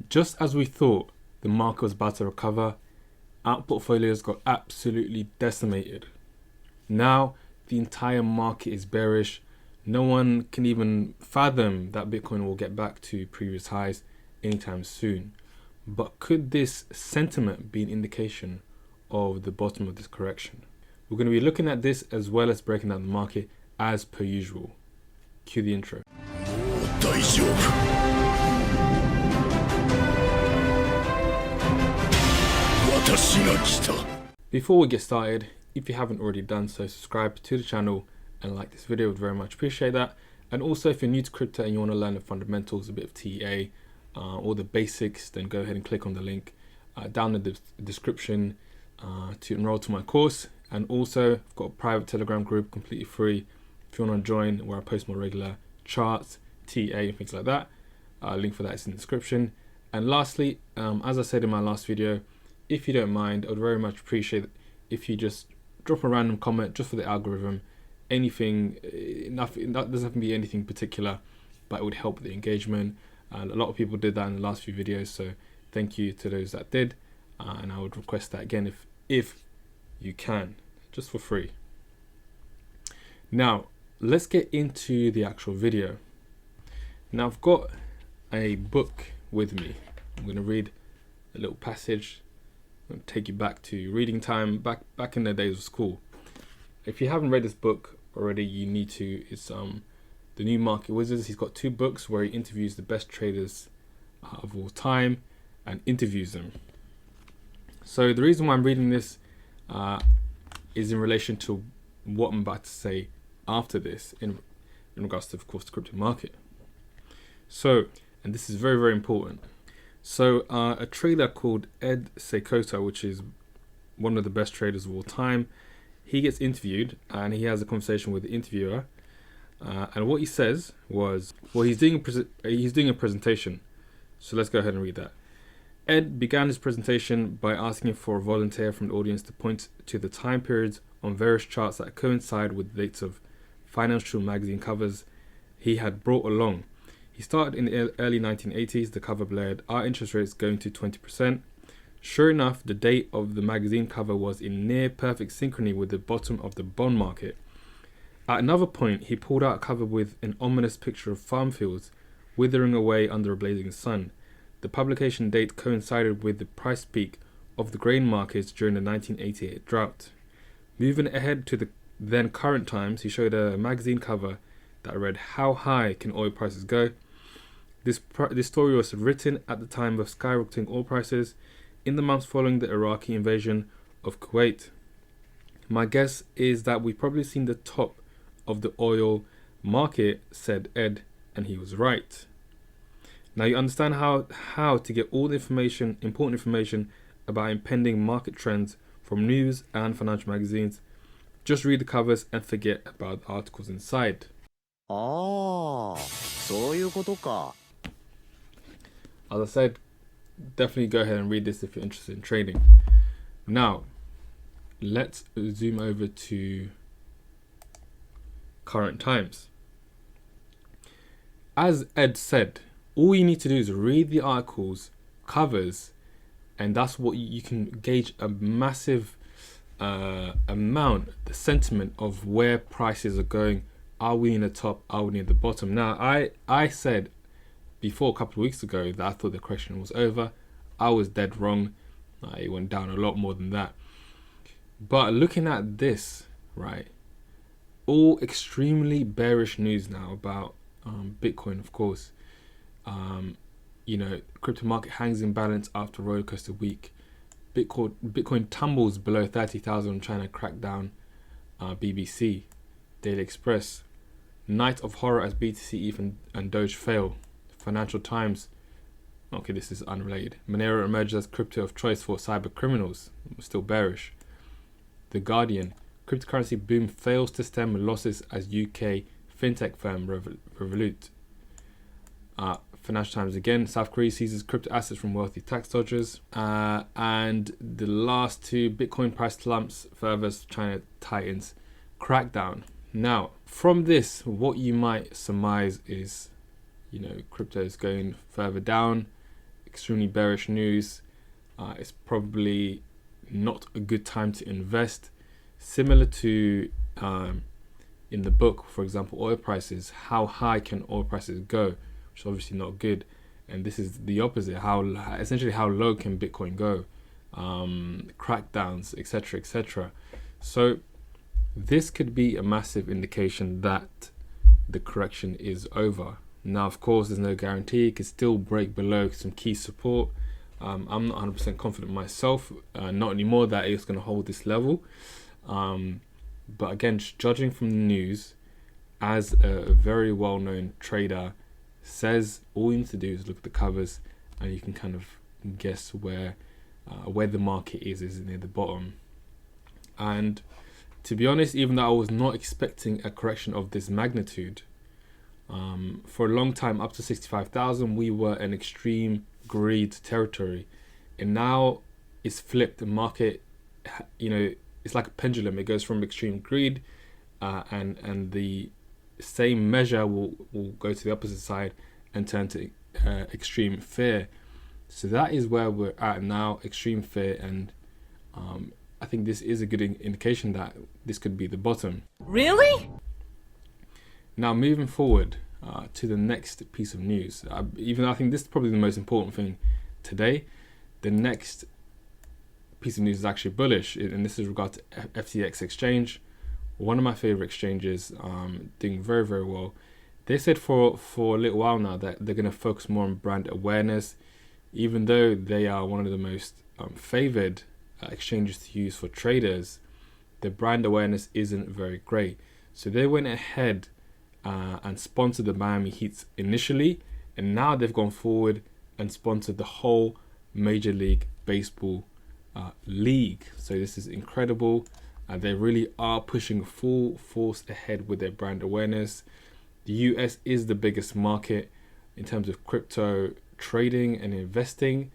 Just as we thought the market was about to recover, our portfolios got absolutely decimated. Now the entire market is bearish. No one can even fathom that Bitcoin will get back to previous highs anytime soon. But could this sentiment be an indication of the bottom of this correction? We're going to be looking at this as well as breaking down the market as per usual. Cue the intro. Before we get started, if you haven't already done so, subscribe to the channel and like this video. Would very much appreciate that. And also, if you're new to crypto and you want to learn the fundamentals, a bit of TEA, all the basics, then go ahead and click on the link down in the description to enroll to my course. And also, I've got a private Telegram group, completely free, if you want to join, where I post more regular charts, TA, and things like that. Link for that is in the description. And lastly, as I said in my last video, if you don't mind, I would very much appreciate it if you just drop a random comment just for the algorithm. Anything, nothing, that doesn't have to be anything particular, but it would help the engagement. And a lot of people did that in the last few videos, so thank you to those that did. And I would request that again if you can, just for free. Now, let's get into the actual video. Now, I've got a book with me. I'm going to read a little passage. I'm going to take you back to reading time, back in the days of school. If you haven't read this book already, you need to. It's The New Market Wizards. He's got 2 books where he interviews the best traders of all time and interviews them. So the reason why I'm reading this is in relation to what I'm about to say after this in regards to, of course, the crypto market. So, and this is very, very important. So a trader called Ed Seykota, which is one of the best traders of all time, he gets interviewed and he has a conversation with the interviewer. And what he says was, well, he's doing a presentation. So let's go ahead and read that. Ed began his presentation by asking for a volunteer from the audience to point to the time periods on various charts that coincide with the dates of financial magazine covers he had brought along. He started in the early 1980s. The cover blared, "Our interest rates going to 20%. Sure enough, the date of the magazine cover was in near perfect synchrony with the bottom of the bond market. At another point, he pulled out a cover with an ominous picture of farm fields withering away under a blazing sun. The publication date coincided with the price peak of the grain markets during the 1988 drought. Moving ahead to the then current times, he showed a magazine cover that read, 'How high can oil prices go?' This story was written at the time of skyrocketing oil prices in the months following the Iraqi invasion of Kuwait. My guess is that we've probably seen the top of the oil market," said Ed, and he was right. Now you understand how to get all the information, important information about impending market trends from news and financial magazines. Just read the covers and forget about the articles inside. As I said, definitely go ahead and read this if you're interested in trading. Now, let's zoom over to current times. As Ed said, all you need to do is read the articles, covers, and that's what you can gauge a massive amount, the sentiment of where prices are going. Are we in the top? Are we near the bottom? Now, I said before a couple of weeks ago that I thought the correction was over. I was dead wrong. It went down a lot more than that. But looking at this, right, all extremely bearish news now about Bitcoin, of course. Crypto market hangs in balance after roller coaster week. Bitcoin tumbles below 30,000 on China crackdown. BBC, Daily Express. Night of horror as BTC, ETH and Doge fail. Financial Times. Okay, this is unrelated. Monero emerges as crypto of choice for cyber criminals. Still bearish. The Guardian. Cryptocurrency boom fails to stem losses as UK fintech firm Revolut. Financial Times again. South Korea seizes crypto assets from wealthy tax dodgers. And the last 2, Bitcoin price slumps further as China tightens crackdown. Now, from this, what you might surmise is, crypto is going further down. extremely bearish news. It's probably not a good time to invest. Similar to in the book, for example, oil prices, how high can oil prices go, which is obviously not good. And this is the opposite, essentially how low can Bitcoin go, crackdowns, etc., etc. So this could be a massive indication that the correction is over. Now, of course, there's no guarantee. It could still break below some key support. I'm not 100% confident myself, not anymore, that it's going to hold this level. But again, just judging from the news, as a very well-known trader says, all you need to do is look at the covers and you can kind of guess where the market is near the bottom. And to be honest, even though I was not expecting a correction of this magnitude, for a long time, up to 65,000, we were in extreme greed territory, and now it's flipped. The market, it's like a pendulum. It goes from extreme greed, and the same measure will go to the opposite side and turn to extreme fear. So that is where we're at now, extreme fear, and I think this is a good indication that this could be the bottom. Really? Now, moving forward to the next piece of news, even though I think this is probably the most important thing today, the next piece of news is actually bullish, and this is regard to FTX exchange, one of my favorite exchanges, doing very, very well. They said for a little while now that they're going to focus more on brand awareness, even though they are one of the most favored exchanges to use for traders. The brand awareness isn't very great. So they went ahead and sponsored the Miami Heat initially, and now they've gone forward and sponsored the whole Major League Baseball league. So this is incredible. They really are pushing full force ahead with their brand awareness. The US is the biggest market in terms of crypto trading and investing.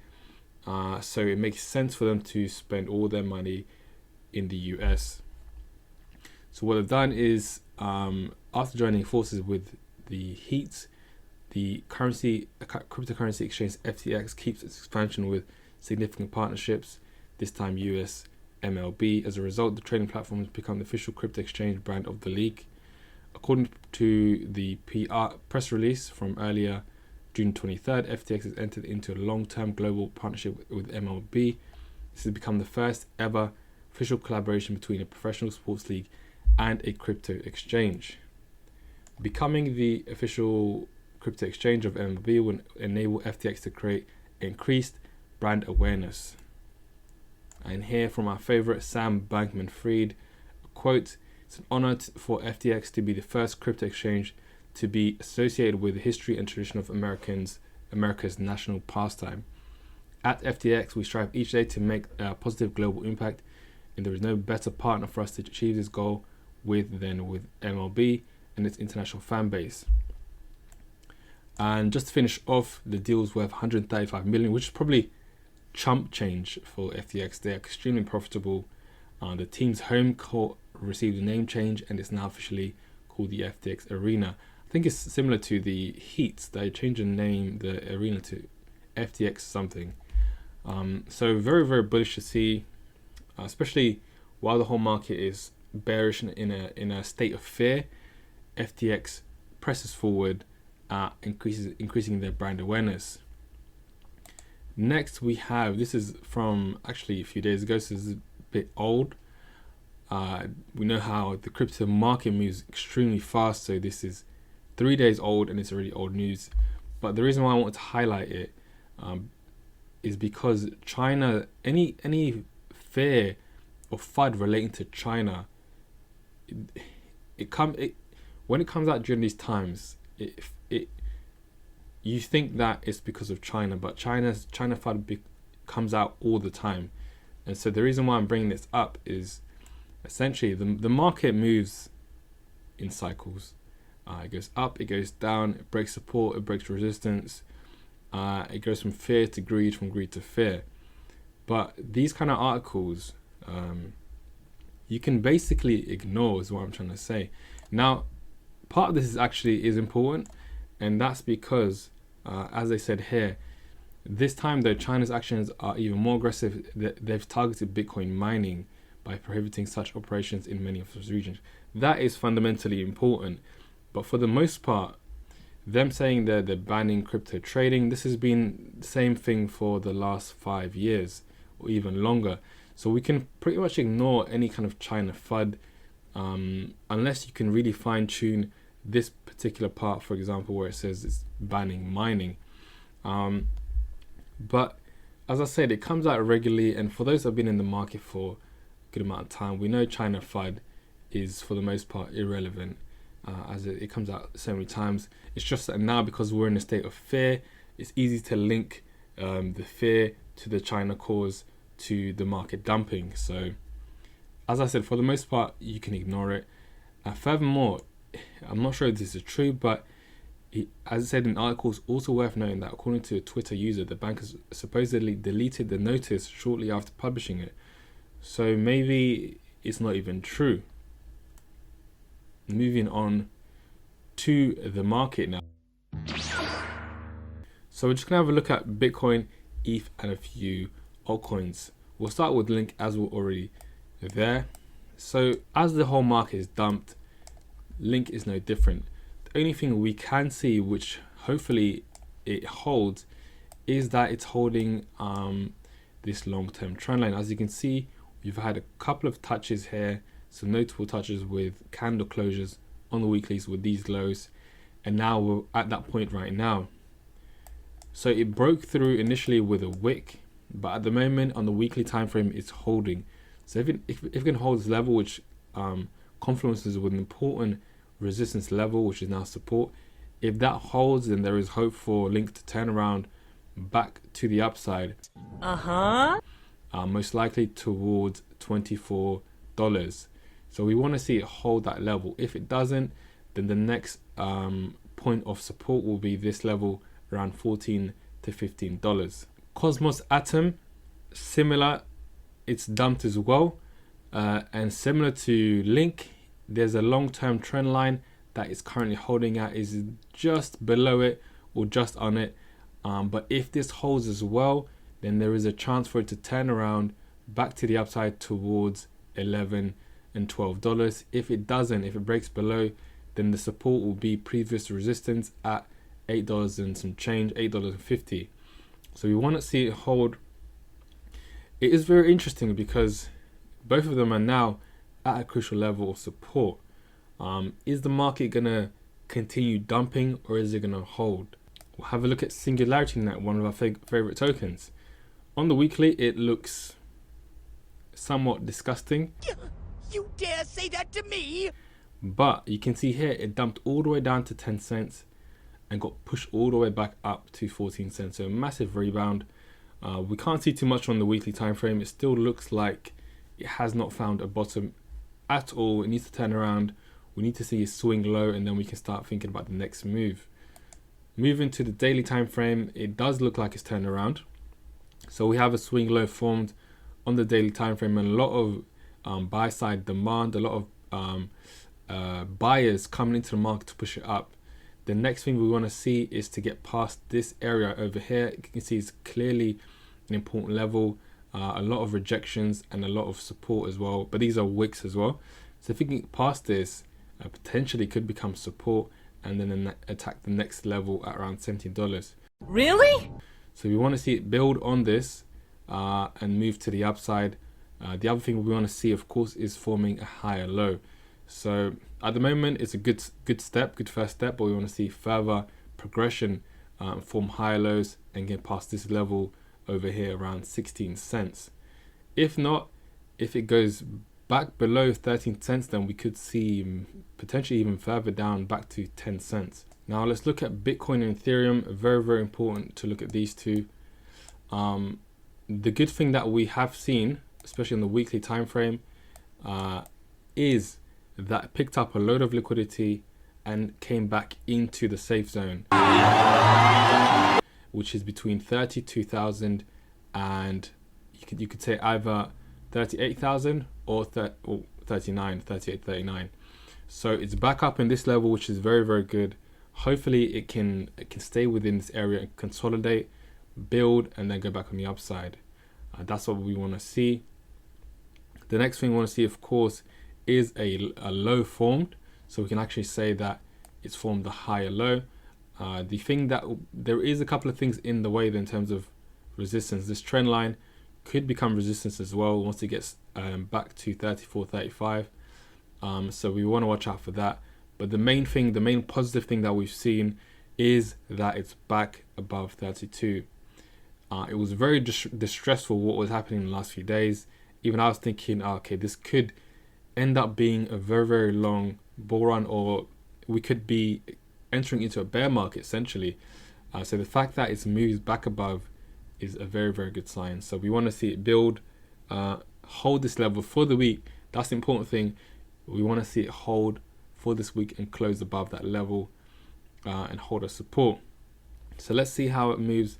So it makes sense for them to spend all their money in the US. So what they've done is, after joining forces with the Heat, the cryptocurrency exchange FTX keeps its expansion with significant partnerships, this time US MLB. As a result, the trading platform has become the official crypto exchange brand of the league. According to the press release from earlier June 23rd, FTX has entered into a long-term global partnership with MLB. This has become the first ever official collaboration between a professional sports league and a crypto exchange. Becoming the official crypto exchange of MLB will enable FTX to create increased brand awareness. And here from our favorite Sam Bankman-Fried, a quote: "It's an honor for FTX to be the first crypto exchange to be associated with the history and tradition of America's national pastime. At FTX, we strive each day to make a positive global impact, and there is no better partner for us to achieve this goal than with MLB and its international fan base." And just to finish off, the deal's worth 135 million, which is probably chump change for FTX. They are extremely profitable. The team's home court received a name change, and it's now officially called the FTX Arena. I think it's similar to the Heat. They changed the arena to FTX something. So very, very bullish to see, especially while the whole market is bearish in a state of fear. FTX presses forward, increasing their brand awareness. Next we have, this is from actually a few days ago, so this is a bit old. We know how the crypto market moves extremely fast, so this is 3 days old and it's already old news. But the reason why I want to highlight it is because China, any fear or FUD relating to China, when it comes out during these times, you think that it's because of China, but China FUD comes out all the time. And so the reason why I'm bringing this up is essentially the market moves in cycles. It goes up, it goes down, it breaks support, it breaks resistance. It goes from fear to greed, from greed to fear. But these kind of articles, you can basically ignore, is what I'm trying to say. Now, part of this is important, and that's because, as I said here, This time though, China's actions are even more aggressive. They've targeted Bitcoin mining by prohibiting such operations in many of those regions. That is fundamentally important. But for the most part, them saying they're banning crypto trading, this has been the same thing for the last 5 years or even longer. So we can pretty much ignore any kind of China FUD unless you can really fine tune this particular part, for example, where it says it's banning mining. But as I said, it comes out regularly, and for those that have been in the market for a good amount of time, we know China FUD is for the most part irrelevant, as it comes out so many times. It's just that now, because we're in a state of fear, it's easy to link the fear to the China cause to the market dumping. So as I said, for the most part, you can ignore it. Furthermore, I'm not sure if this is true, but as I said in articles, also worth noting that according to a Twitter user, the bank has supposedly deleted the notice shortly after publishing it. So maybe it's not even true. Moving on to the market now. So we're just gonna have a look at Bitcoin, ETH, and a few altcoins. We'll start with Link, as we're already there. So as the whole market is dumped, Link is no different. The only thing we can see, which hopefully it holds, is that it's holding this long-term trend line. As you can see, we've had a couple of touches here, some notable touches with candle closures on the weeklies with these lows, and now we're at that point right now. So it broke through initially with a wick, but at the moment on the weekly time frame it's holding. So if it can hold this level, which confluences with an important resistance level, which is now support, if that holds, then there is hope for Link to turn around back to the upside. Most likely towards $24. So we want to see it hold that level. If it doesn't, then the next point of support will be this level around $14 to $15. Cosmos Atom, similar, it's dumped as well, and similar to Link, there's a long-term trend line that is currently holding at, is just below it or just on it, but if this holds as well, then there is a chance for it to turn around back to the upside towards $11 and $12. If it doesn't, if it breaks below, then the support will be previous resistance at $8 and some change, $8.50. So we want to see it hold. It is very interesting because both of them are now at a crucial level of support. Is the market gonna continue dumping, or is it gonna hold? We'll have a look at SingularityNet, one of our favorite tokens. On the weekly, it looks somewhat disgusting. You dare say that to me? But you can see here, it dumped all the way down to 10 cents and got pushed all the way back up to 14 cents. So a massive rebound. We can't see too much on the weekly time frame. It still looks like it has not found a bottom at all. It needs to turn around. We need to see a swing low, and then we can start thinking about the next move. Moving to the daily time frame, it does look like it's turned around. So we have a swing low formed on the daily time frame, and a lot of buy side demand, a lot of buyers coming into the market to push it up. The next thing we want to see is to get past this area over here. You can see it's clearly an important level, a lot of rejections and a lot of support as well, but these are wicks as well. So if we can get past this, potentially could become support, and then attack the next level at around $17. Really? So we want to see it build on this and move to the upside. The other thing we want to see, of course, is forming a higher low. So at the moment, it's a good step, good first step, but we want to see further progression, form higher lows and get past this level over here around 16 cents. If not, if it goes back below 13 cents, then we could see potentially even further down back to 10 cents. Now let's look at Bitcoin and Ethereum. Very, very important to look at these two. The good thing that we have seen, especially on the weekly time frame, is that it picked up a load of liquidity and came back into the safe zone, which is between 32,000 and you could say either 38,000 or 39, 38, 39. So it's back up in this level, which is very, very good. Hopefully it can stay within this area and consolidate. build, and then go back on the upside. That's what we want to see. The next thing we want to see, of course, is a low formed, so we can actually say that it's formed a higher low. The thing that there is a couple of things in the way in terms of resistance. This trend line could become resistance as well once it gets back to 34.35. So we want to watch out for that. But the main positive thing that we've seen is that it's back above 32. It was very distressful what was happening in the last few days. Even I was thinking, okay, this could end up being a very, very long bull run, or we could be entering into a bear market essentially. So the fact that it's moved back above is a very, very good sign. So we want to see it build, hold this level for the week. That's the important thing. We want to see it hold for this week and close above that level and hold a support. So let's see how it moves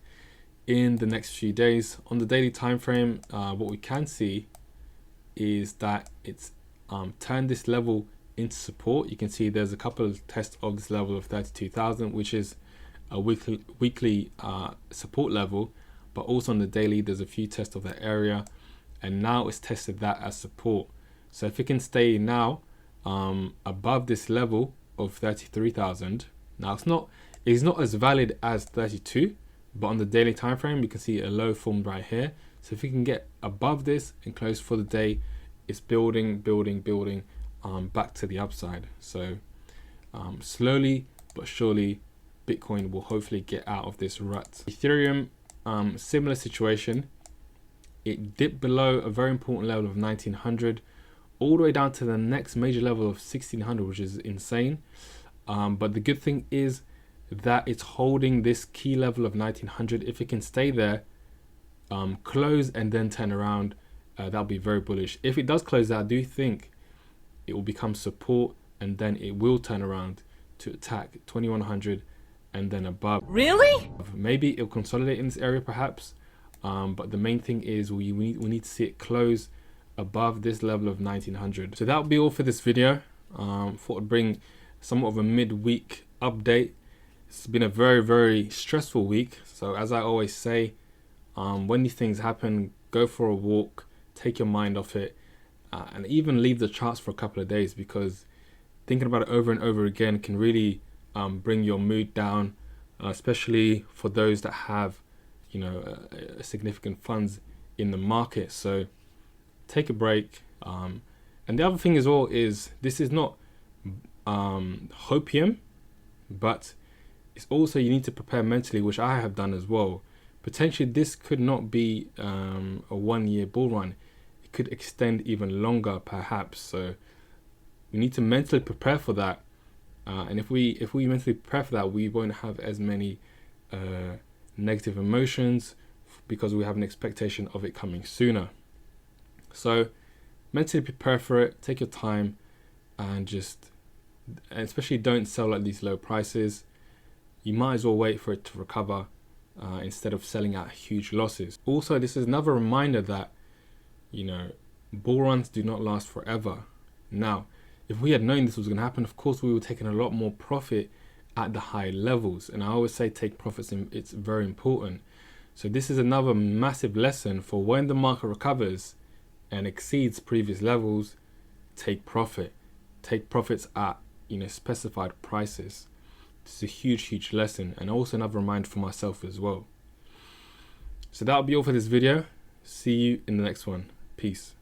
in the next few days. On the daily time frame, what we can see is that it's turned this level into support. You can see there's a couple of tests of this level of 32,000, which is a weekly support level, but also on the daily there's a few tests of that area, and now it's tested that as support. So if it can stay now above this level of 33,000, now it's not as valid as 32, but on the daily time frame we can see a low formed right here. So if we can get above this and close for the day, it's building back to the upside. So slowly but surely Bitcoin will hopefully get out of this rut. Ethereum, similar situation. It dipped below a very important level of 1900 all the way down to the next major level of 1600, which is insane. But the good thing is that it's holding this key level of 1900. If it can stay there, close and then turn around, that'll be very bullish. If it does close out, I do think it will become support, and then it will turn around to attack 2100 and then above. Really? Maybe it'll consolidate in this area perhaps, but the main thing is we need to see it close above this level of 1900. So that'll be all for this video. Thought I'd bring somewhat of a mid-week update. It's been a very, very stressful week. So as I always say, when these things happen, go for a walk, take your mind off it, and even leave the charts for a couple of days, because thinking about it over and over again can really bring your mood down, especially for those that have, you know, significant funds in the market. So take a break. And the other thing as well is this is not hopium, but it's also you need to prepare mentally, which I have done as well. Potentially this could not be a 1 year bull run. It could extend even longer perhaps. So we need to mentally prepare for that. And if we mentally prepare for that, we won't have as many negative emotions because we have an expectation of it coming sooner. So mentally prepare for it, take your time, and especially don't sell at these low prices. You might as well wait for it to recover instead of selling at huge losses. Also, this is another reminder that, you know, bull runs do not last forever. Now, if we had known this was going to happen, of course we would have taken a lot more profit at the high levels. And I always say take profits, and it's very important. So this is another massive lesson for when the market recovers and exceeds previous levels, take profit. Take profits at, you know, specified prices. This is a huge lesson, and also another reminder for myself as well. So that'll be all for this video. See you in the next one. Peace.